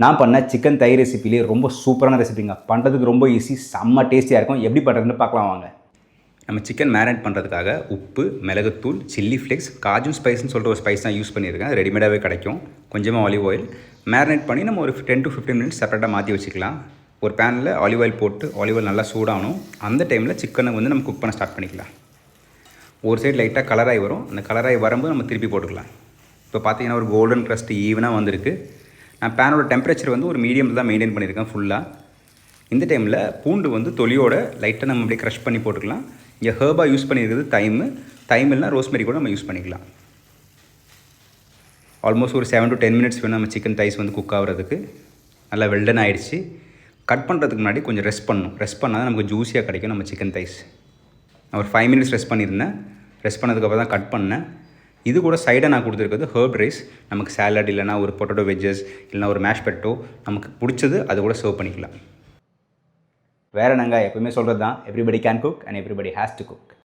நான் பண்ண சிக்கன் தை ரெசிபிலே ரொம்ப சூப்பரான ரெசிபிங்க. பண்ணுறதுக்கு ரொம்ப ஈஸி, செம்ம டேஸ்டியாக இருக்கும். எப்படி பண்ணுறதுன்னு பார்க்கலாம் வாங்க. நம்ம சிக்கன் மேரினேட் பண்ணுறதுக்காக உப்பு, மிளகுத்தூள், சில்லி ஃப்ளேக்ஸ், காஜு ஸ்பைஸ்னு சொல்லிட்டு ஒரு ஸ்பைஸ் தான் யூஸ் பண்ணியிருக்கேன். ரெடிமேடாகவே கிடைக்கும். கொஞ்சமாக ஆலிவ் ஆயில் மேரினேட் பண்ணி நம்ம ஒரு 10 to 15 மினிட்ஸ் செப்பரேட்டாக மாற்றி வச்சுக்கலாம். ஒரு பேனில் ஆலிவ் ஆயில் போட்டு ஆலிவ் ஆயில் நல்லா சூடாகணும். அந்த டைமில் சிக்கனை வந்து நம்ம குக் பண்ண ஸ்டார்ட் பண்ணிக்கலாம். ஒரு சைடு லைட்டாக கலராகி வரும். அந்த கலராகி வரும்போது நம்ம திருப்பி போட்டுக்கலாம். இப்போ பார்த்தீங்கன்னா ஒரு கோல்டன் க்ரஸ்ட் ஈவனாக வந்திருக்கு. நான் பேனோட டெம்பரேச்சர் வந்து ஒரு மீடியமில் தான் மெயின்டைன் பண்ணியிருக்கேன் ஃபுல்லாக. இந்த டைமில் பூண்டு வந்து தொலியோட லைட்டாக நம்ம அப்படியே க்ரஷ் பண்ணி போட்டுக்கலாம். இங்கே ஹர்பாக யூஸ் பண்ணியிருக்கிறது தைம் இல்லைனா ரோஸ்மெரி கூட நம்ம யூஸ் பண்ணிக்கலாம். ஆல்மோஸ்ட் ஒரு 7 to 10 மினிட்ஸ் வேணும் நம்ம சிக்கன் தைஸ் வந்து குக் ஆகிறதுக்கு. நல்லா வெல்டன் ஆகிடுச்சு. கட் பண்ணுறதுக்கு முன்னாடி கொஞ்சம் ரெஸ்ட் பண்ணணும். ரெஸ்ட் பண்ணால் தான் நமக்கு ஜூஸியாக கிடைக்கும் நம்ம சிக்கன் தைஸ். நான் ஒரு 5 மினிட்ஸ் ரெஸ்ட் பண்ணியிருந்தேன். ரெஸ்ட் பண்ணதுக்கப்புறம் தான் கட் பண்ணேன். இது கூட சைடாக நான் கொடுத்துருக்கிறது ஹர்ப் ரைஸ். நமக்கு சாலட் இல்லைனா ஒரு பொட்டேட்டோ வெஜ்ஜஸ் இல்லைனா ஒரு மேஷ் பொட்டேட்டோ நமக்கு பிடிச்சது அது கூட சர்வ் பண்ணிக்கலாம். வேறு நாங்கள் எப்பவுமே சொல்கிறது தான், everybody can cook and everybody has to cook.